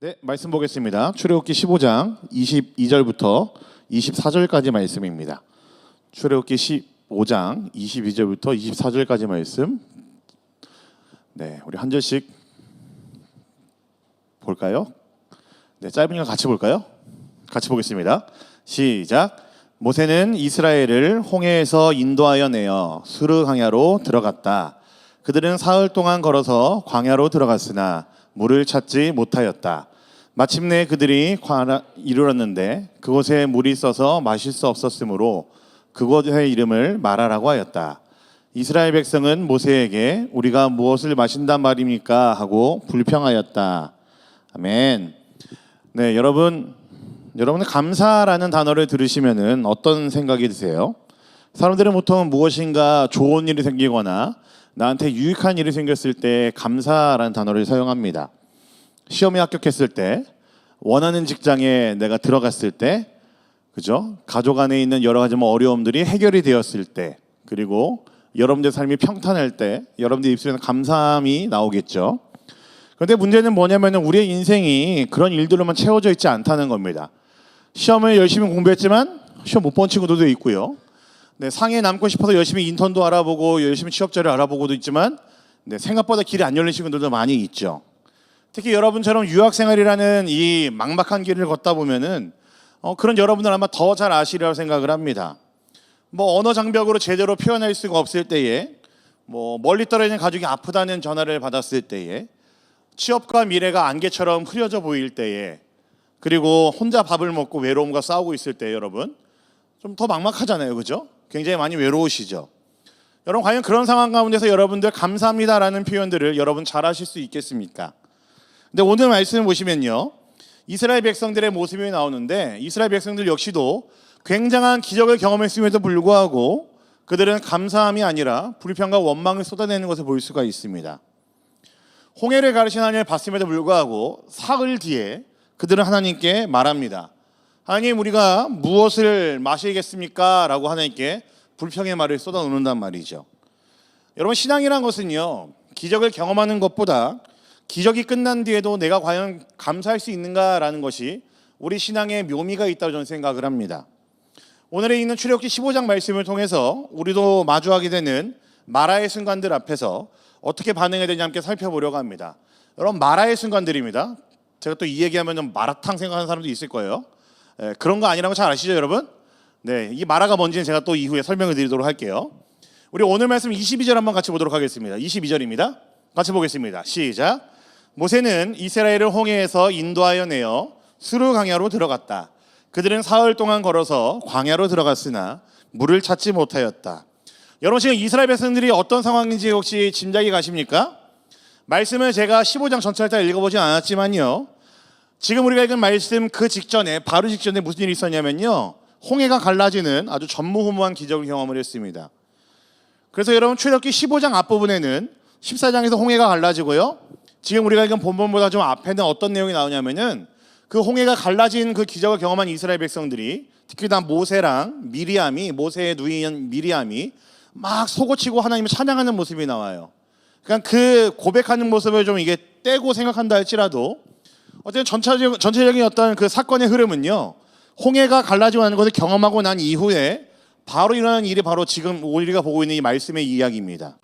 네, 말씀 보겠습니다. 출애굽기 15장 22절부터 24절까지 말씀입니다. 출애굽기 15장 22절부터 24절까지 말씀. 네, 우리 한 절씩 볼까요? 네, 짧으니까 같이 볼까요? 같이 보겠습니다. 시작. 모세는 이스라엘을 홍해에서 인도하여 내어 수르 광야로 들어갔다. 그들은 사흘 동안 걸어서 광야로 들어갔으나 물을 찾지 못하였다. 마침내 그들이 광야에 이르렀는데 그곳에 물이 있어서 마실 수 없었으므로 그곳의 이름을 마라라고 하였다. 이스라엘 백성은 모세에게 우리가 무엇을 마신단 말입니까? 하고 불평하였다. 아멘. 네, 여러분은 감사라는 단어를 들으시면은 어떤 생각이 드세요? 사람들은 보통 무엇인가 좋은 일이 생기거나 나한테 유익한 일이 생겼을 때 감사라는 단어를 사용합니다. 시험에 합격했을 때, 원하는 직장에 내가 들어갔을 때, 그죠? 가족 안에 있는 여러 가지 어려움들이 해결이 되었을 때, 그리고 여러분들 삶이 평탄할 때, 여러분들 입술에는 감사함이 나오겠죠. 그런데 문제는 뭐냐면 우리의 인생이 그런 일들로만 채워져 있지 않다는 겁니다. 시험을 열심히 공부했지만 시험 못 본 친구들도 있고요. 네, 상에 남고 싶어서 열심히 인턴도 알아보고 열심히 취업자를 알아보고도 있지만 생각보다 길이 안 열린 친구들도 많이 있죠. 특히 여러분처럼 유학생활이라는 이 막막한 길을 걷다 보면은 그런 여러분들 아마 더 잘 아시리라고 생각을 합니다. 언어 장벽으로 제대로 표현할 수가 없을 때에, 멀리 떨어진 가족이 아프다는 전화를 받았을 때에, 취업과 미래가 안개처럼 흐려져 보일 때에, 그리고 혼자 밥을 먹고 외로움과 싸우고 있을 때 여러분 좀 더 막막하잖아요, 그죠? 굉장히 많이 외로우시죠. 여러분 과연 그런 상황 가운데서 여러분들 감사합니다라는 표현들을 여러분 잘 하실 수 있겠습니까? 근데 오늘 말씀을 보시면요, 이스라엘 백성들의 모습이 나오는데 이스라엘 백성들 역시도 굉장한 기적을 경험했음에도 불구하고 그들은 감사함이 아니라 불평과 원망을 쏟아내는 것을 볼 수가 있습니다. 홍해를 가르신 하나님을 봤음에도 불구하고 사흘 뒤에 그들은 하나님께 말합니다. 하나님, 우리가 무엇을 마시겠습니까? 라고 하나님께 불평의 말을 쏟아놓는단 말이죠. 여러분, 신앙이란 것은요, 기적을 경험하는 것보다 기적이 끝난 뒤에도 내가 과연 감사할 수 있는가라는 것이 우리 신앙의 묘미가 있다고 저는 생각을 합니다. 오늘에 있는 출애굽기 15장 말씀을 통해서 우리도 마주하게 되는 마라의 순간들 앞에서 어떻게 반응해야 되는지 함께 살펴보려고 합니다. 여러분, 마라의 순간들입니다. 제가 또 이 얘기하면 마라탕 생각하는 사람도 있을 거예요. 그런 거 아니라는 거 잘 아시죠, 여러분? 네, 이 마라가 뭔지는 제가 또 이후에 설명을 드리도록 할게요. 우리 오늘 말씀 22절 한번 같이 보도록 하겠습니다. 22절입니다. 같이 보겠습니다. 시작. 모세는 이스라엘을 홍해에서 인도하여 내어 수르 광야로 들어갔다. 그들은 사흘 동안 걸어서 광야로 들어갔으나 물을 찾지 못하였다. 여러분, 지금 이스라엘 백성들이 어떤 상황인지 혹시 짐작이 가십니까? 말씀을 제가 15장 전체를 다 읽어보진 않았지만요, 지금 우리가 읽은 말씀 그 직전에, 바로 직전에 무슨 일이 있었냐면요, 홍해가 갈라지는 아주 전무후무한 기적을 경험을 했습니다. 그래서 여러분, 출애굽기 15장 앞부분에는 14장에서 홍해가 갈라지고요, 지금 우리가 읽은 본문보다 좀 앞에는 어떤 내용이 나오냐면은 그 홍해가 갈라진 그 기적을 경험한 이스라엘 백성들이, 특히 다 모세의 누이인 미리암이 막 소고치고 하나님을 찬양하는 모습이 나와요. 그러니까 그 고백하는 모습을 좀 이게 떼고 생각한다 할지라도 어쨌든 전체적인 어떤 그 사건의 흐름은요, 홍해가 갈라지고 하는 것을 경험하고 난 이후에 바로 일어나는 일이 바로 지금 우리가 보고 있는 이 말씀의 이야기입니다.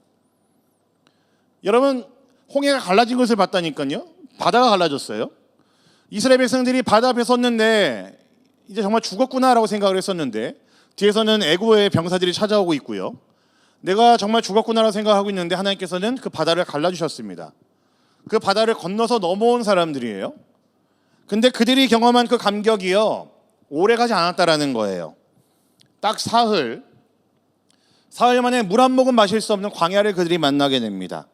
여러분, 홍해가 갈라진 것을 봤다니까요. 바다가 갈라졌어요. 이스라엘 백성들이 바다 앞에 섰는데 이제 정말 죽었구나라고 생각을 했었는데 뒤에서는 애굽의 병사들이 찾아오고 있고요. 내가 정말 죽었구나라고 생각하고 있는데 하나님께서는 그 바다를 갈라주셨습니다. 그 바다를 건너서 넘어온 사람들이에요. 근데 그들이 경험한 그 감격이요, 오래가지 않았다라는 거예요. 딱 사흘 만에 물 한 모금 마실 수 없는 광야를 그들이 만나게 됩니다.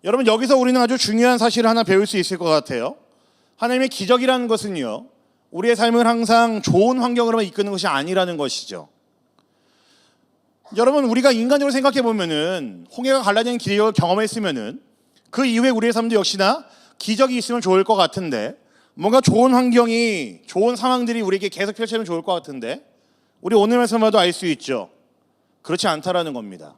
여러분, 여기서 우리는 아주 중요한 사실을 하나 배울 수 있을 것 같아요. 하나님의 기적이라는 것은요, 우리의 삶을 항상 좋은 환경으로만 이끄는 것이 아니라는 것이죠. 여러분, 우리가 인간적으로 생각해 보면은 홍해가 갈라지는 기적을 경험했으면은 그 이후에 우리의 삶도 역시나 기적이 있으면 좋을 것 같은데, 뭔가 좋은 환경이, 좋은 상황들이 우리에게 계속 펼쳐지면 좋을 것 같은데, 우리 오늘 말씀마도 알 수 있죠. 그렇지 않다라는 겁니다.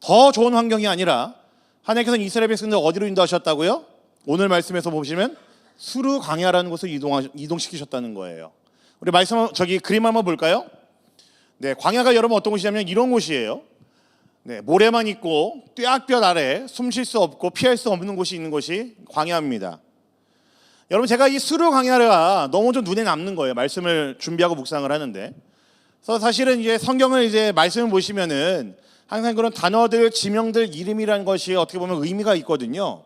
더 좋은 환경이 아니라 하나님께서는 이스라엘 백성들 어디로 인도하셨다고요? 오늘 말씀에서 보시면 수르 광야라는 곳을 이동시키셨다는 거예요. 우리 말씀 그림 한번 볼까요? 네, 광야가 여러분 어떤 곳이냐면 이런 곳이에요. 네, 모래만 있고 뙤약볕 아래 숨 쉴 수 없고 피할 수 없는 곳이 있는 곳이 광야입니다. 여러분 제가 이 수르 광야가 너무 좀 눈에 남는 거예요. 말씀을 준비하고 묵상을 하는데. 그래서 사실은 이제 성경을 이제 말씀을 보시면은 항상 그런 단어들, 지명들, 이름이라는 것이 어떻게 보면 의미가 있거든요.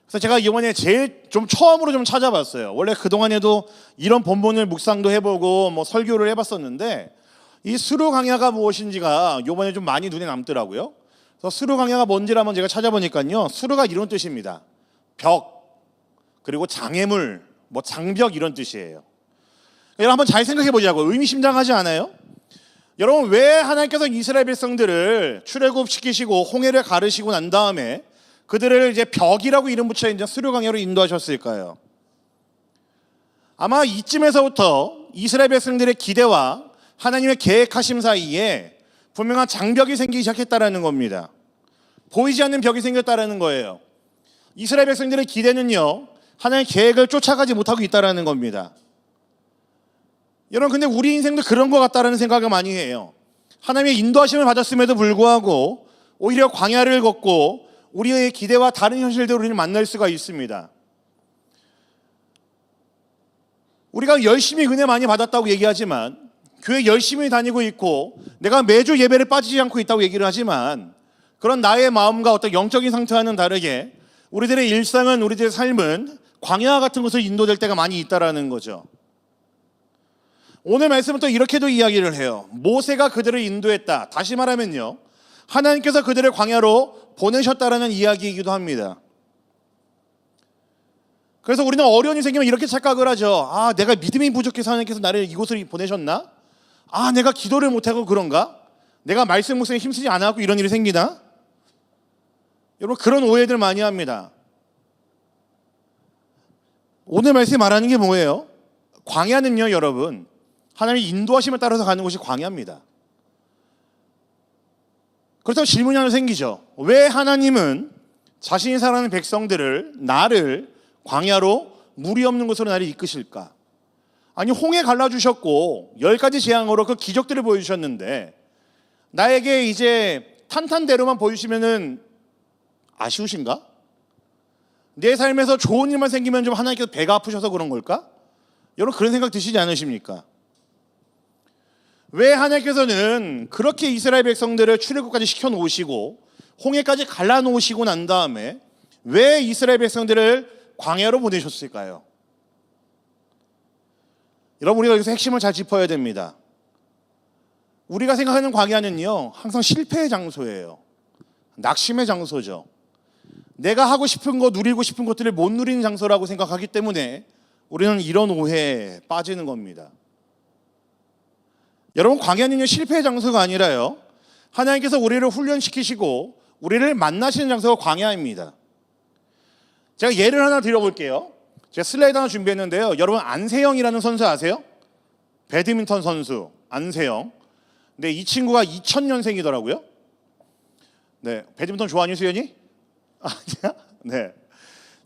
그래서 제가 이번에 제일 좀 처음으로 좀 찾아봤어요. 원래 그동안에도 이런 본문을 묵상도 해보고 뭐 설교를 해봤었는데 이 수르 광야가 무엇인지가 이번에 좀 많이 눈에 남더라고요. 그래서 수르 광야가 뭔지를 한번 제가 찾아보니까요. 수르가 이런 뜻입니다. 벽, 그리고 장애물, 뭐 장벽 이런 뜻이에요. 여러분 한번 잘 생각해 보자고. 의미심장하지 않아요? 여러분 왜 하나님께서 이스라엘 백성들을 출애굽시키시고 홍해를 가르시고 난 다음에 그들을 이제 벽이라고 이름 붙여 이제 수르 광야로 인도하셨을까요? 아마 이쯤에서부터 이스라엘 백성들의 기대와 하나님의 계획하심 사이에 분명한 장벽이 생기기 시작했다라는 겁니다. 보이지 않는 벽이 생겼다라는 거예요. 이스라엘 백성들의 기대는요, 하나님의 계획을 쫓아가지 못하고 있다라는 겁니다. 여러분 근데 우리 인생도 그런 것 같다라는 생각을 많이 해요. 하나님의 인도하심을 받았음에도 불구하고 오히려 광야를 걷고 우리의 기대와 다른 현실들을 우리는 만날 수가 있습니다. 우리가 열심히 은혜 많이 받았다고 얘기하지만 교회 열심히 다니고 있고 내가 매주 예배를 빠지지 않고 있다고 얘기를 하지만 그런 나의 마음과 어떤 영적인 상태와는 다르게 우리들의 일상은, 우리들의 삶은 광야 같은 곳을 인도될 때가 많이 있다라는 거죠. 오늘 말씀은 또 이렇게도 이야기를 해요. 모세가 그들을 인도했다. 다시 말하면요, 하나님께서 그들을 광야로 보내셨다라는 이야기이기도 합니다. 그래서 우리는 어려움이 생기면 이렇게 착각을 하죠. 아, 내가 믿음이 부족해서 하나님께서 나를 이곳을 보내셨나? 아, 내가 기도를 못하고 그런가? 내가 말씀 묵상에 힘쓰지 않아서 이런 일이 생기나? 여러분 그런 오해들 많이 합니다. 오늘 말씀이 말하는 게 뭐예요? 광야는요, 여러분, 하나님의 인도하심을 따라서 가는 곳이 광야입니다. 그렇다고 질문이 하나 생기죠. 왜 하나님은 자신이 사랑하는 백성들을, 나를 광야로 물이 없는 곳으로 나를 이끄실까? 아니 홍해 갈라주셨고 10가지 재앙으로 그 기적들을 보여주셨는데 나에게 이제 탄탄대로만 보여주시면은 아쉬우신가? 내 삶에서 좋은 일만 생기면 좀 하나님께서 배가 아프셔서 그런 걸까? 여러분 그런 생각 드시지 않으십니까? 왜 하나님께서는 그렇게 이스라엘 백성들을 출애굽까지 시켜놓으시고 홍해까지 갈라놓으시고 난 다음에 왜 이스라엘 백성들을 광야로 보내셨을까요? 여러분 우리가 여기서 핵심을 잘 짚어야 됩니다. 우리가 생각하는 광야는요 항상 실패의 장소예요. 낙심의 장소죠. 내가 하고 싶은 것, 누리고 싶은 것들을 못 누리는 장소라고 생각하기 때문에 우리는 이런 오해에 빠지는 겁니다. 여러분 광야는요 실패의 장소가 아니라요, 하나님께서 우리를 훈련시키시고 우리를 만나시는 장소가 광야입니다. 제가 예를 하나 드려볼게요. 제가 슬라이드 하나 준비했는데요. 여러분 안세영이라는 선수 아세요? 배드민턴 선수 안세영. 네, 이 친구가 2000년생이더라고요. 네, 배드민턴 좋아하니 수연이? 아니야? 네.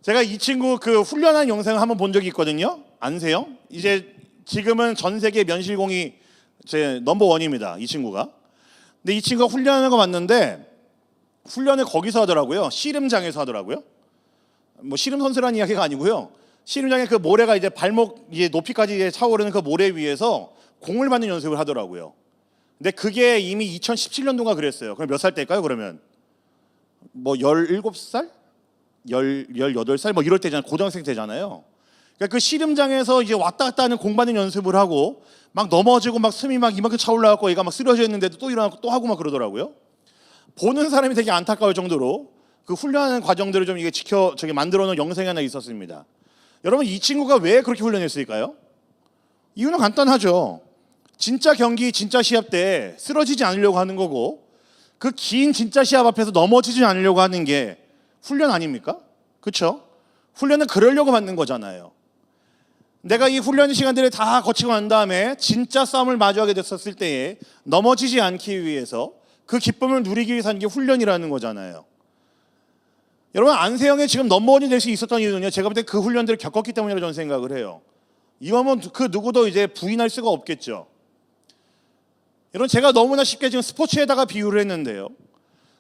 제가 이 친구 그 훈련한 영상을 한번 본 적이 있거든요. 안세영. 이제 지금은 전 세계 면실공이 제 넘버원입니다. 이 친구가. 근데 이 친구가 훈련하는 거 봤는데 훈련을 거기서 하더라고요. 씨름장에서 하더라고요. 뭐 씨름 선수라는 이야기가 아니고요. 씨름장에 그 모래가 이제 발목 이제 높이까지 차오르는 그 모래 위에서 공을 받는 연습을 하더라고요. 근데 그게 이미 2017년도가 그랬어요. 그럼 몇 살 때일까요? 그러면 뭐 17살? 18살? 뭐 이럴 때잖아요. 고등학생 때잖아요. 그러니까 그 씨름장에서 이제 왔다 갔다 하는 공 받는 연습을 하고 막 넘어지고 막 숨이 막 이만큼 차올라갖고 얘가 막 쓰러져 있는데도 또 일어나고 또 하고 막 그러더라고요. 보는 사람이 되게 안타까울 정도로 그 훈련하는 과정들을 좀 이게 만들어 놓은 영상이 하나 있었습니다. 여러분 이 친구가 왜 그렇게 훈련했을까요? 이유는 간단하죠. 진짜 경기, 진짜 시합 때 쓰러지지 않으려고 하는 거고 그 긴 진짜 시합 앞에서 넘어지지 않으려고 하는 게 훈련 아닙니까? 그렇죠? 훈련은 그러려고 받는 거잖아요. 내가 이 훈련 시간들을 다 거치고 난 다음에 진짜 싸움을 마주하게 됐었을 때에 넘어지지 않기 위해서 그 기쁨을 누리기 위해서 하는 게 훈련이라는 거잖아요. 여러분 안세영이 지금 넘버원이 될 수 있었던 이유는요, 제가 볼 때 그 훈련들을 겪었기 때문이라고 저는 생각을 해요. 이거면 그 누구도 이제 부인할 수가 없겠죠. 여러분 제가 너무나 쉽게 지금 스포츠에다가 비유를 했는데요,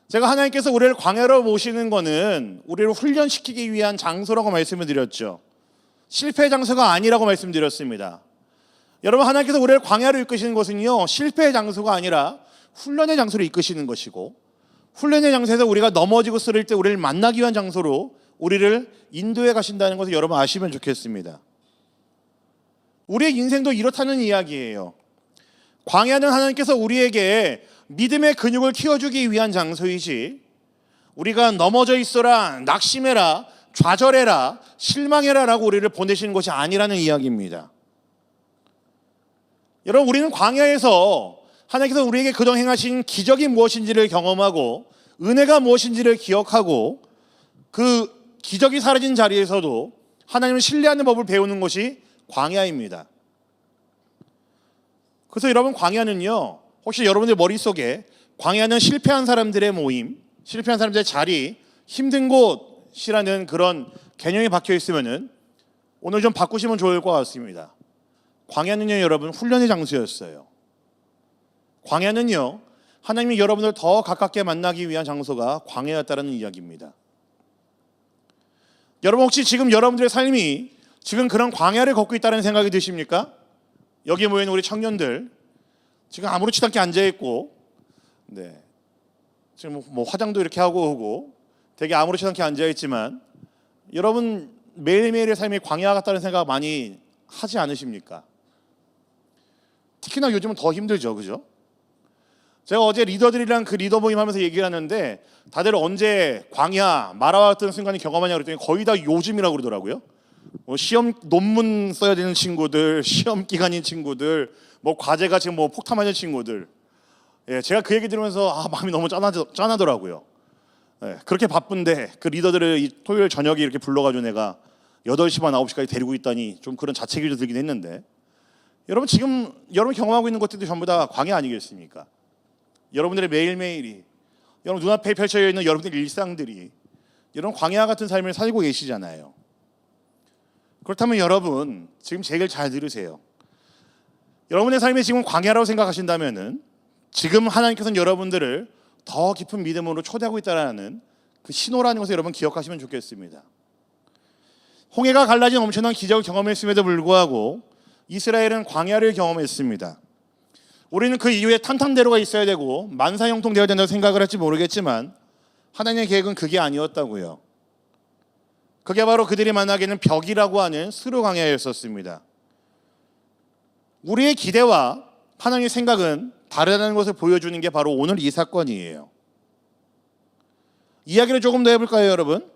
제가 하나님께서 우리를 광야로 모시는 거는 우리를 훈련시키기 위한 장소라고 말씀을 드렸죠. 실패 장소가 아니라고 말씀드렸습니다. 여러분 하나님께서 우리를 광야로 이끄시는 것은요, 실패의 장소가 아니라 훈련의 장소로 이끄시는 것이고, 훈련의 장소에서 우리가 넘어지고 쓰러질 때 우리를 만나기 위한 장소로 우리를 인도해 가신다는 것을 여러분 아시면 좋겠습니다. 우리의 인생도 이렇다는 이야기예요. 광야는 하나님께서 우리에게 믿음의 근육을 키워주기 위한 장소이지, 우리가 넘어져 있어라, 낙심해라, 좌절해라, 실망해라 라고 우리를 보내시는 것이 아니라는 이야기입니다. 여러분 우리는 광야에서 하나님께서 우리에게 그동안 행하신 기적이 무엇인지를 경험하고 은혜가 무엇인지를 기억하고, 그 기적이 사라진 자리에서도 하나님을 신뢰하는 법을 배우는 것이 광야입니다. 그래서 여러분 광야는요, 혹시 여러분들 머릿속에 광야는 실패한 사람들의 모임, 실패한 사람들의 자리, 힘든 곳이라는 그런 개념이 박혀 있으면은 오늘 좀 바꾸시면 좋을 것 같습니다. 광야는요 여러분 훈련의 장소였어요. 광야는요 하나님이 여러분을 더 가깝게 만나기 위한 장소가 광야였다는 이야기입니다. 여러분 혹시 지금 여러분들의 삶이 지금 그런 광야를 걷고 있다는 생각이 드십니까? 여기 모인 우리 청년들 지금 아무렇지도 않게 앉아있고, 네, 지금 뭐 화장도 이렇게 하고 오고 되게 아무렇지도 않게 앉아있지만, 여러분 매일매일의 삶이 광야 같다는 생각 많이 하지 않으십니까? 특히나 요즘은 더 힘들죠, 그죠? 제가 어제 리더들이랑 그 리더 모임 하면서 얘기를 하는데 다들 언제 광야, 마라와 같은 순간을 경험하냐고 그랬더니 거의 다 요즘이라고 그러더라고요. 뭐 시험 논문 써야 되는 친구들, 시험 기간인 친구들, 뭐 과제가 지금 뭐 폭탄 맞은 친구들. 예, 제가 그 얘기 들으면서 마음이 너무 짠하더라고요. 예, 그렇게 바쁜데 그 리더들을 이 토요일 저녁에 이렇게 불러가지고 내가 8시 반 9시까지 데리고 있다니 좀 그런 자책이 들긴 했는데, 여러분 지금 여러분 경험하고 있는 것들도 전부 다 광야 아니겠습니까? 여러분들의 매일매일이, 여러분 눈앞에 펼쳐져 있는 여러분들의 일상들이 여러분 광야 같은 삶을 살고 계시잖아요. 그렇다면 여러분 지금 제 얘기를 잘 들으세요. 여러분의 삶이 지금 광야라고 생각하신다면은 지금 하나님께서는 여러분들을 더 깊은 믿음으로 초대하고 있다는 그 신호라는 것을 여러분 기억하시면 좋겠습니다. 홍해가 갈라진 엄청난 기적을 경험했음에도 불구하고 이스라엘은 광야를 경험했습니다. 우리는 그 이후에 탄탄대로가 있어야 되고 만사형통 되어야 된다고 생각을 할지 모르겠지만 하나님의 계획은 그게 아니었다고요. 그게 바로 그들이 만나게는 벽이라고 하는 수르 광야였었습니다. 우리의 기대와 하나님의 생각은 다르다는 것을 보여주는 게 바로 오늘 이 사건이에요. 이야기를 조금 더 해볼까요, 여러분?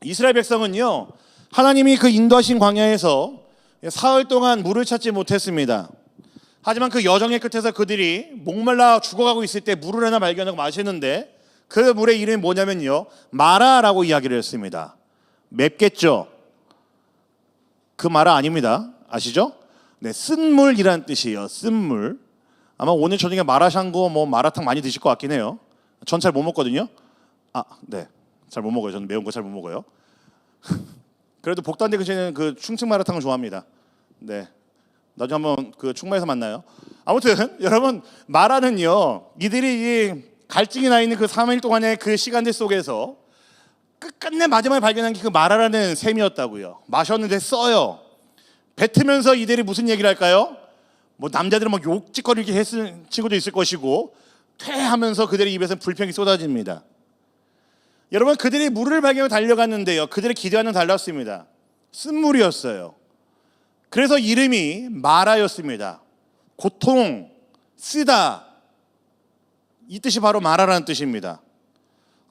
이스라엘 백성은요, 하나님이 그 인도하신 광야에서 사흘 동안 물을 찾지 못했습니다. 하지만 그 여정의 끝에서 그들이 목말라 죽어가고 있을 때 물을 하나 발견하고 마시는데 그 물의 이름이 뭐냐면요, 마라라고 이야기를 했습니다. 맵겠죠? 그 마라 아닙니다. 아시죠? 네, 쓴물이라는 뜻이에요. 쓴물. 아마 오늘 저녁에 마라샹궈 뭐 마라탕 많이 드실 것 같긴 해요. 전 잘 못 먹거든요. 네, 잘 못 먹어요. 저는 매운 거 잘 못 먹어요. 그래도 복단대 근처에는 그 충청 마라탕을 좋아합니다. 네, 나중에 한번 그 충마에서 만나요. 아무튼 여러분 마라는요, 이들이 갈증이 나 있는 그 3일 동안의 그 시간들 속에서 끝끝내 마지막에 발견한 게 그 마라라는 샘이었다고요. 마셨는데 써요. 뱉으면서 이들이 무슨 얘기를 할까요? 뭐 남자들은 막 욕짓거리게 했을 친구도 있을 것이고 퇴하면서 그들의 입에서 불평이 쏟아집니다. 여러분 그들이 물을 발견하고 달려갔는데요, 그들의 기대와는 달랐습니다. 쓴물이었어요. 그래서 이름이 마라였습니다. 고통, 쓰다, 이 뜻이 바로 마라라는 뜻입니다.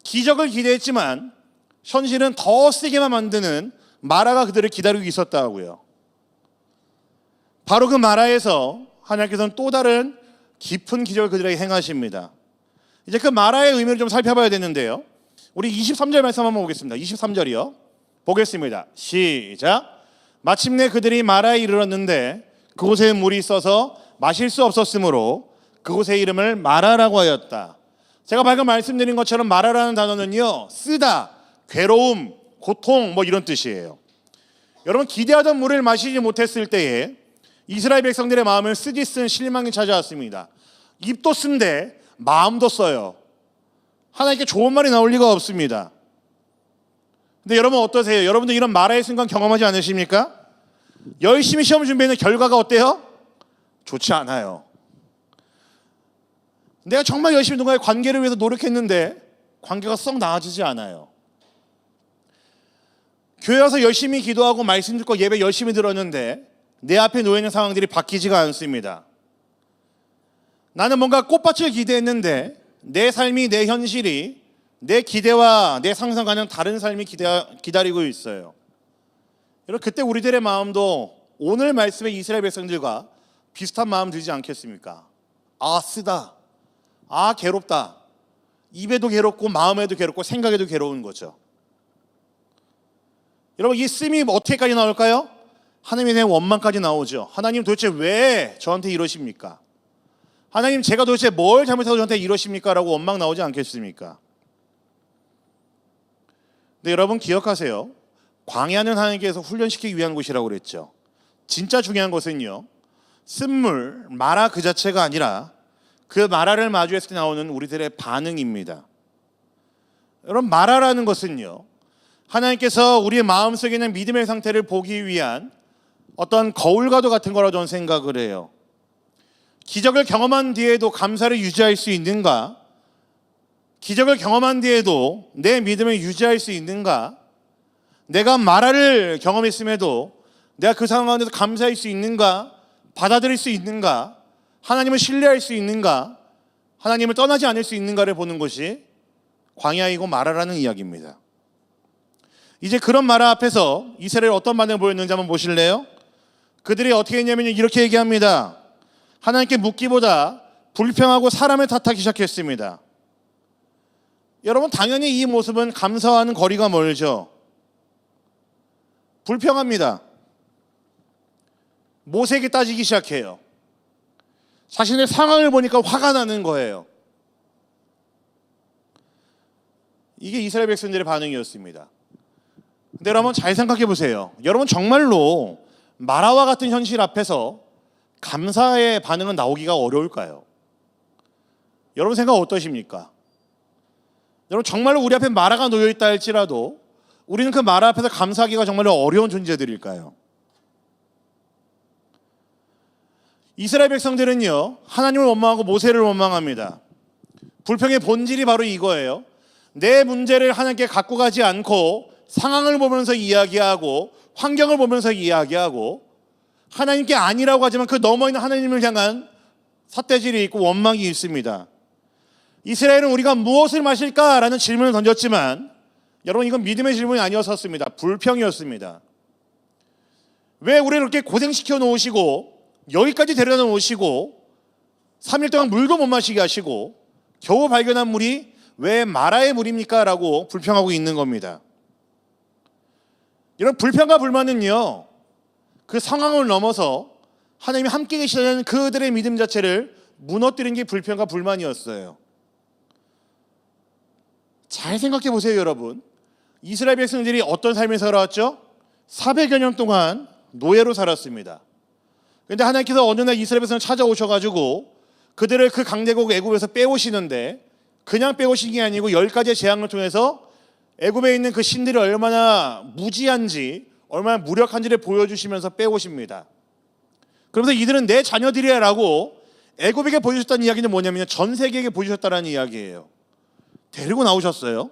기적을 기대했지만 현실은 더 쓰게만 만드는 마라가 그들을 기다리고 있었다고요. 바로 그 마라에서 하나님께서는 또 다른 깊은 기적을 그들에게 행하십니다. 이제 그 마라의 의미를 좀 살펴봐야 되는데요, 우리 23절 말씀 한번 보겠습니다. 23절이요. 보겠습니다. 시작. 마침내 그들이 마라에 이르렀는데 그곳에 물이 있어서 마실 수 없었으므로 그곳의 이름을 마라라고 하였다. 제가 방금 말씀드린 것처럼 마라라는 단어는요, 쓰다, 괴로움, 고통 뭐 이런 뜻이에요. 여러분 기대하던 물을 마시지 못했을 때에 이스라엘 백성들의 마음을 쓰디쓴 실망이 찾아왔습니다. 입도 쓴데 마음도 써요. 하나님께 좋은 말이 나올 리가 없습니다. 근데 여러분 어떠세요? 여러분들 이런 마라의 순간 경험하지 않으십니까? 열심히 시험 준비했는 결과가 어때요? 좋지 않아요. 내가 정말 열심히 누군가의 관계를 위해서 노력했는데 관계가 썩 나아지지 않아요. 교회 와서 열심히 기도하고 말씀 듣고 예배 열심히 들었는데 내 앞에 놓여있는 상황들이 바뀌지가 않습니다. 나는 뭔가 꽃밭을 기대했는데 내 삶이, 내 현실이 내 기대와 내 상상과는 다른 삶이 기다리고 있어요. 여러분 그때 우리들의 마음도 오늘 말씀의 이스라엘 백성들과 비슷한 마음 들지 않겠습니까? 아 쓰다, 아 괴롭다, 입에도 괴롭고 마음에도 괴롭고 생각에도 괴로운 거죠. 여러분 이 쓰임이 어떻게까지 나올까요? 하나님에 대한 원망까지 나오죠. 하나님 도대체 왜 저한테 이러십니까? 하나님 제가 도대체 뭘 잘못해서 저한테 이러십니까? 라고 원망 나오지 않겠습니까? 근데 여러분 기억하세요. 광야는 하나님께서 훈련시키기 위한 곳이라고 그랬죠. 진짜 중요한 것은요, 쓴물, 마라 그 자체가 아니라 그 마라를 마주했을 때 나오는 우리들의 반응입니다. 여러분 마라라는 것은요, 하나님께서 우리의 마음속에 있는 믿음의 상태를 보기 위한 어떤 거울과도 같은 거라고 저는 생각을 해요. 기적을 경험한 뒤에도 감사를 유지할 수 있는가? 기적을 경험한 뒤에도 내 믿음을 유지할 수 있는가? 내가 마라를 경험했음에도 내가 그 상황 가운데서 감사할 수 있는가? 받아들일 수 있는가? 하나님을 신뢰할 수 있는가? 하나님을 떠나지 않을 수 있는가를 보는 것이 광야이고 마라라는 이야기입니다. 이제 그런 마라 앞에서 이스라엘 어떤 반응을 보였는지 한번 보실래요? 그들이 어떻게 했냐면 이렇게 얘기합니다. 하나님께 묻기보다 불평하고 사람을 탓하기 시작했습니다. 여러분 당연히 이 모습은 감사와는 거리가 멀죠. 불평합니다. 모세에게 따지기 시작해요. 자신의 상황을 보니까 화가 나는 거예요. 이게 이스라엘 백성들의 반응이었습니다. 근데 여러분 잘 생각해 보세요. 여러분 정말로 마라와 같은 현실 앞에서 감사의 반응은 나오기가 어려울까요? 여러분 생각 어떠십니까? 여러분 정말로 우리 앞에 마라가 놓여있다 할지라도 우리는 그 마라 앞에서 감사하기가 정말로 어려운 존재들일까요? 이스라엘 백성들은요, 하나님을 원망하고 모세를 원망합니다. 불평의 본질이 바로 이거예요. 내 문제를 하나님께 갖고 가지 않고 상황을 보면서 이야기하고 환경을 보면서 이야기하고 하나님께 아니라고 하지만 그 너머있는 하나님을 향한 삿대질이 있고 원망이 있습니다. 이스라엘은 우리가 무엇을 마실까라는 질문을 던졌지만 여러분 이건 믿음의 질문이 아니었습니다. 불평이었습니다. 왜 우리를 이렇게 고생시켜 놓으시고 여기까지 데려다 놓으시고 3일 동안 물도 못 마시게 하시고 겨우 발견한 물이 왜 마라의 물입니까? 라고 불평하고 있는 겁니다. 이런 불평과 불만은요, 그 상황을 넘어서 하나님이 함께 계시다는 그들의 믿음 자체를 무너뜨린 게 불평과 불만이었어요. 잘 생각해 보세요, 여러분. 이스라엘 백성들이 어떤 삶을 살아왔죠? 400여 년 동안 노예로 살았습니다. 그런데 하나님께서 어느 날 이스라엘 백성을 찾아오셔가지고 그들을 그 강대국 애굽에서 빼오시는데 그냥 빼오신 게 아니고 10가지의 재앙을 통해서 애굽에 있는 그 신들이 얼마나 무지한지 얼마나 무력한지를 보여주시면서 빼오십니다. 그러면서 이들은 내 자녀들이야 라고 애굽에게 보여주셨다는 이야기는 뭐냐면 전 세계에게 보여주셨다는 이야기예요. 데리고 나오셨어요.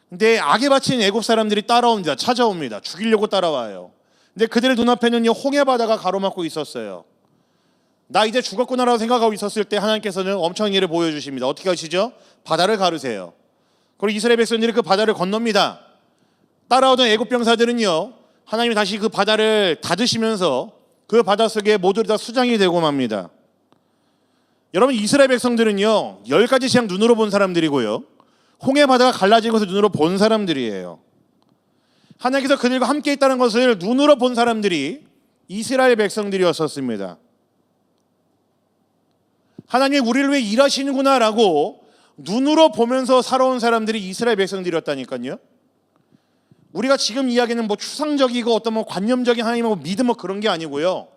근데 악에 바친 애굽 사람들이 따라옵니다. 찾아옵니다. 죽이려고 따라와요. 근데 그들의 눈앞에는 홍해 바다가 가로막고 있었어요. 나 이제 죽었구나라고 생각하고 있었을 때 하나님께서는 엄청난 일을 보여주십니다. 어떻게 하시죠? 바다를 가르세요. 그리고 이스라엘 백성들이 그 바다를 건넙니다. 따라오던 애굽 병사들은요, 하나님이 다시 그 바다를 닫으시면서 그 바다 속에 모두 다 수장이 되고 맙니다. 여러분 이스라엘 백성들은요 10가지 재앙 눈으로 본 사람들이고요, 홍해 바다가 갈라진 것을 눈으로 본 사람들이에요. 하나님께서 그들과 함께 있다는 것을 눈으로 본 사람들이 이스라엘 백성들이었었습니다. 하나님이 우리를 위해 일하시는구나 라고 눈으로 보면서 살아온 사람들이 이스라엘 백성들이었다니까요. 우리가 지금 이야기는 뭐 추상적이고 어떤 뭐 관념적인 하나님의 믿음 뭐 그런 게 아니고요.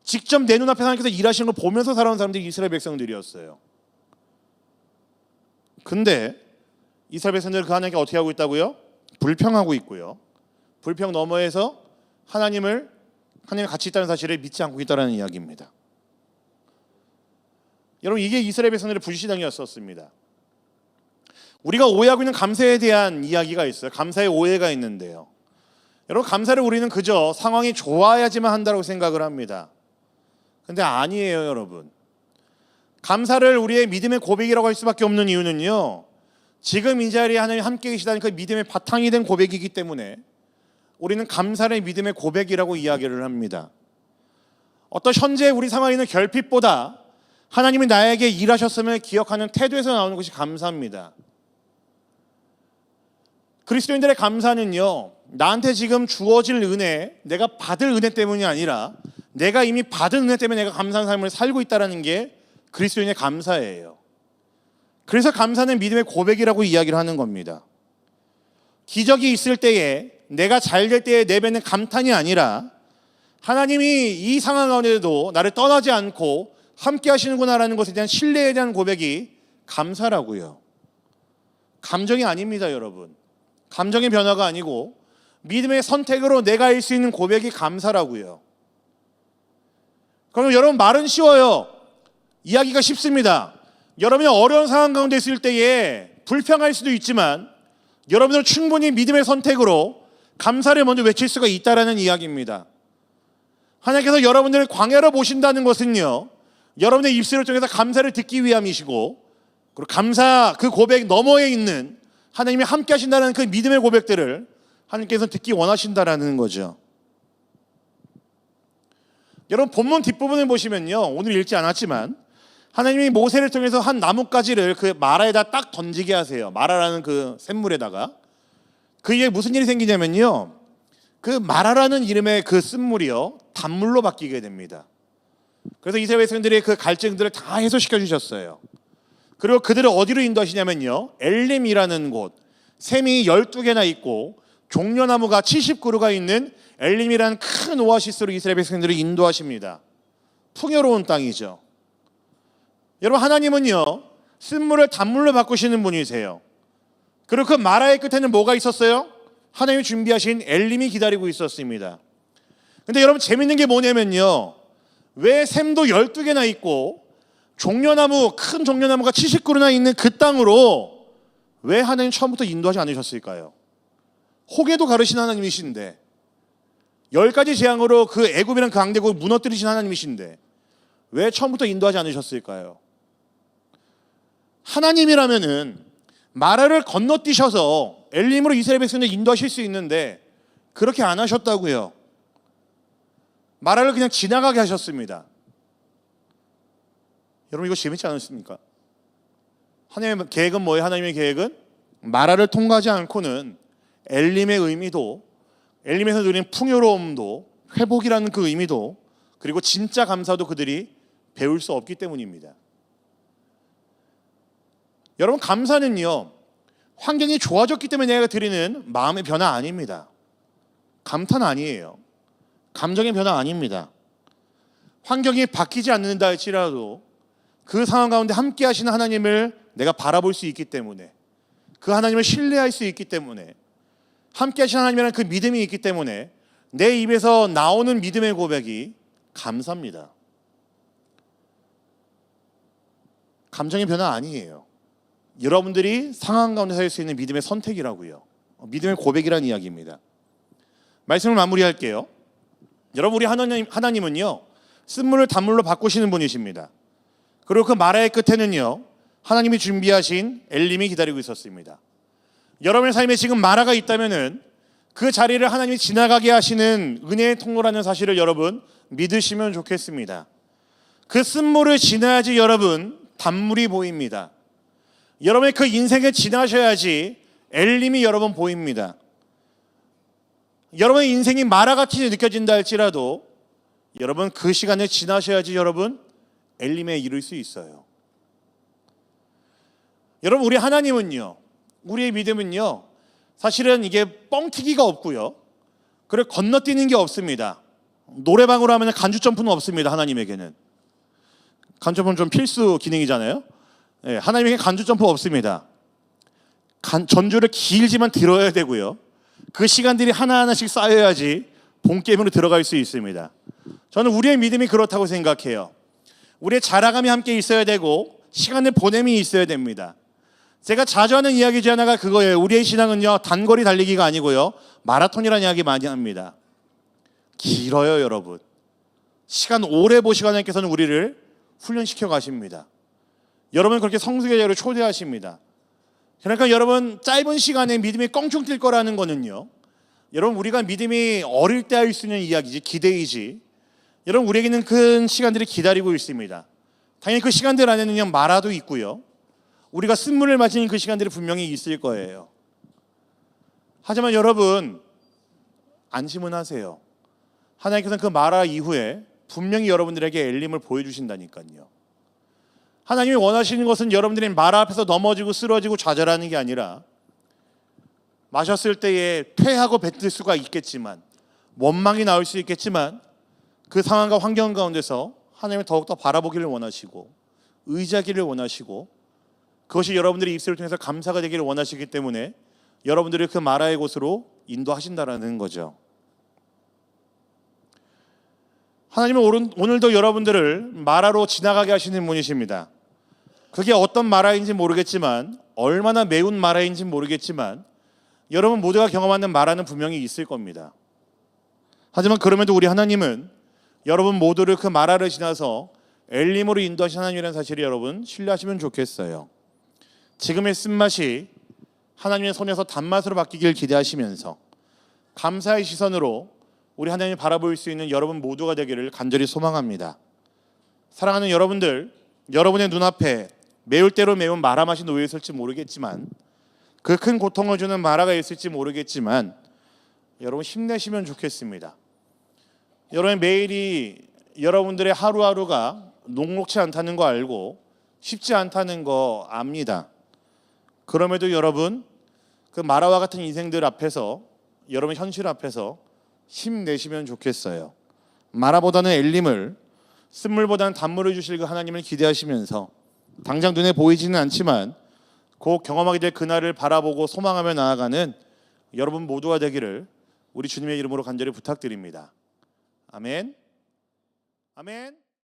직접 내 눈앞에 하나님께서 일하시는 걸 보면서 살아온 사람들이 이스라엘 백성들이었어요. 근데 이스라엘 백성들은 그 하나님께 어떻게 하고 있다고요? 불평하고 있고요. 불평 너머에서 하나님이 같이 있다는 사실을 믿지 않고 있다는 이야기입니다. 여러분, 이게 이스라엘 백성들의 불신앙이었었습니다. 우리가 오해하고 있는 감사에 대한 이야기가 있어요. 감사의 오해가 있는데요. 여러분, 감사를 우리는 그저 상황이 좋아야지만 한다고 생각을 합니다. 근데 아니에요, 여러분. 감사를 우리의 믿음의 고백이라고 할 수밖에 없는 이유는요, 지금 이 자리에 하나님 함께 계시다는 그 믿음의 바탕이 된 고백이기 때문에 우리는 감사를 믿음의 고백이라고 이야기를 합니다. 어떤 현재 우리 상황에 있는 결핍보다 하나님이 나에게 일하셨음을 기억하는 태도에서 나오는 것이 감사입니다. 그리스도인들의 감사는요, 나한테 지금 주어질 은혜, 내가 받을 은혜 때문이 아니라 내가 이미 받은 은혜 때문에 내가 감사한 삶을 살고 있다는 게 그리스도인의 감사예요. 그래서 감사는 믿음의 고백이라고 이야기를 하는 겁니다. 기적이 있을 때에, 내가 잘 될 때에 내뱉는 감탄이 아니라 하나님이 이 상황 가운데도 나를 떠나지 않고 함께 하시는구나라는 것에 대한 신뢰에 대한 고백이 감사라고요. 감정이 아닙니다, 여러분. 감정의 변화가 아니고 믿음의 선택으로 내가 할 수 있는 고백이 감사라고요. 그럼 여러분, 말은 쉬워요. 이야기가 쉽습니다. 여러분이 어려운 상황 가운데 있을 때에 불평할 수도 있지만 여러분들은 충분히 믿음의 선택으로 감사를 먼저 외칠 수가 있다라는 이야기입니다. 하나님께서 여러분들을 광야로 모신다는 것은요, 여러분의 입술을 통해서 감사를 듣기 위함이시고, 그리고 감사 그 고백 너머에 있는 하나님이 함께 하신다는 그 믿음의 고백들을 하나님께서 듣기 원하신다라는 거죠. 여러분, 본문 뒷부분을 보시면요, 오늘 읽지 않았지만 하나님이 모세를 통해서 한 나뭇가지를 그 마라에다 딱 던지게 하세요. 마라라는 그 샘물에다가. 그 이후에 무슨 일이 생기냐면요, 그 마라라는 이름의 그 쓴물이요, 단물로 바뀌게 됩니다. 그래서 이스라엘 백성들의 그 갈증들을 다 해소시켜 주셨어요. 그리고 그들을 어디로 인도하시냐면요, 엘림이라는 곳, 샘이 12개나 있고 종려나무가 70그루가 있는 엘림이라는 큰 오아시스로 이스라엘 백성들을 인도하십니다. 풍요로운 땅이죠. 여러분, 하나님은요, 쓴물을 단물로 바꾸시는 분이세요. 그리고 그 마라의 끝에는 뭐가 있었어요? 하나님이 준비하신 엘림이 기다리고 있었습니다. 근데 여러분, 재밌는 게 뭐냐면요, 왜 샘도 12개나 있고 종려나무, 큰 종려나무가 70그루나 있는 그 땅으로 왜 하나님 처음부터 인도하지 않으셨을까요? 혹에도 가르신 하나님이신데, 10가지 재앙으로 그 애굽이란 그 강대국을 무너뜨리신 하나님이신데 왜 처음부터 인도하지 않으셨을까요? 하나님이라면은 마라를 건너뛰셔서 엘림으로 이스라엘 백성을 인도하실 수 있는데 그렇게 안 하셨다고요. 마라를 그냥 지나가게 하셨습니다. 여러분, 이거 재밌지 않으십니까? 하나님의 계획은 뭐예요? 하나님의 계획은 마라를 통과하지 않고는 엘림의 의미도, 엘림에서 누리는 풍요로움도, 회복이라는 그 의미도, 그리고 진짜 감사도 그들이 배울 수 없기 때문입니다. 여러분, 감사는요, 환경이 좋아졌기 때문에 내가 드리는 마음의 변화 아닙니다. 감탄 아니에요. 감정의 변화 아닙니다. 환경이 바뀌지 않는다 할지라도 그 상황 가운데 함께 하시는 하나님을 내가 바라볼 수 있기 때문에, 그 하나님을 신뢰할 수 있기 때문에, 함께 하시는 하나님이라는 그 믿음이 있기 때문에 내 입에서 나오는 믿음의 고백이 감사입니다. 감정의 변화 아니에요. 여러분들이 상황 가운데 살 수 있는 믿음의 선택이라고요. 믿음의 고백이라는 이야기입니다. 말씀을 마무리할게요. 여러분, 우리 하나님은요, 쓴물을 단물로 바꾸시는 분이십니다. 그리고 그 마라의 끝에는요, 하나님이 준비하신 엘림이 기다리고 있었습니다. 여러분의 삶에 지금 마라가 있다면은 그 자리를 하나님이 지나가게 하시는 은혜의 통로라는 사실을 여러분 믿으시면 좋겠습니다. 그 쓴물을 지나야지 여러분 단물이 보입니다. 여러분의 그 인생을 지나셔야지 엘림이 여러분 보입니다. 여러분의 인생이 마라같이 느껴진다 할지라도 여러분 그 시간을 지나셔야지 여러분 엘림에 이를 수 있어요. 여러분, 우리 하나님은요, 우리의 믿음은요, 사실은 이게 뻥튀기가 없고요. 그리고 건너뛰는 게 없습니다. 노래방으로 하면 간주 점프는 없습니다. 하나님에게는 간주 점프는 좀 필수 기능이잖아요. 네, 하나님에게 간주 점프 없습니다. 전주를 길지만 들어야 되고요. 그 시간들이 하나하나씩 쌓여야지 본 게임으로 들어갈 수 있습니다. 저는 우리의 믿음이 그렇다고 생각해요. 우리의 자라감이 함께 있어야 되고 시간의 보냄이 있어야 됩니다. 제가 자주 하는 이야기 중 하나가 그거예요. 우리의 신앙은요, 단거리 달리기가 아니고요, 마라톤이라는 이야기 많이 합니다. 길어요, 여러분. 시간 오래 보시고 하나님께서는 우리를 훈련시켜 가십니다. 여러분 그렇게 성숙의 자리로 초대하십니다. 그러니까 여러분 짧은 시간에 믿음이 껑충 뛸 거라는 거는요, 여러분 우리가 믿음이 어릴 때 할 수 있는 이야기지, 기대이지, 여러분 우리에게는 큰 시간들이 기다리고 있습니다. 당연히 그 시간들 안에는요 마라도 있고요, 우리가 쓴물을 마시는 그 시간들이 분명히 있을 거예요. 하지만 여러분 안심은 하세요. 하나님께서는 그 마라 이후에 분명히 여러분들에게 엘림을 보여주신다니까요. 하나님이 원하시는 것은 여러분들이 마라 앞에서 넘어지고 쓰러지고 좌절하는 게 아니라, 마셨을 때에 퇴하고 뱉을 수가 있겠지만, 원망이 나올 수 있겠지만, 그 상황과 환경 가운데서 하나님을 더욱더 바라보기를 원하시고 의지하기를 원하시고, 그것이 여러분들의 입술을 통해서 감사가 되기를 원하시기 때문에 여러분들을 그 마라의 곳으로 인도하신다라는 거죠. 하나님은 오늘도 여러분들을 마라로 지나가게 하시는 분이십니다. 그게 어떤 마라인지 모르겠지만, 얼마나 매운 마라인지 모르겠지만, 여러분 모두가 경험하는 마라는 분명히 있을 겁니다. 하지만 그럼에도 우리 하나님은 여러분 모두를 그 마라를 지나서 엘림으로 인도하신 하나님이라는 사실을 여러분 신뢰하시면 좋겠어요. 지금의 쓴맛이 하나님의 손에서 단맛으로 바뀌길 기대하시면서 감사의 시선으로 우리 하나님을 바라볼 수 있는 여러분 모두가 되기를 간절히 소망합니다. 사랑하는 여러분들, 여러분의 눈앞에 매울 대로 매운 마라 맛이 놓여 있을지 모르겠지만, 그 큰 고통을 주는 마라가 있을지 모르겠지만, 여러분 힘내시면 좋겠습니다. 여러분의 매일이, 여러분들의 하루하루가 녹록지 않다는 거 알고 쉽지 않다는 거 압니다. 그럼에도 여러분 그 마라와 같은 인생들 앞에서, 여러분 현실 앞에서 힘내시면 좋겠어요. 마라보다는 엘림을, 쓴물보다는 단물을 주실 그 하나님을 기대하시면서 당장 눈에 보이지는 않지만 곧 경험하게 될 그날을 바라보고 소망하며 나아가는 여러분 모두가 되기를 우리 주님의 이름으로 간절히 부탁드립니다. 아멘. 아멘.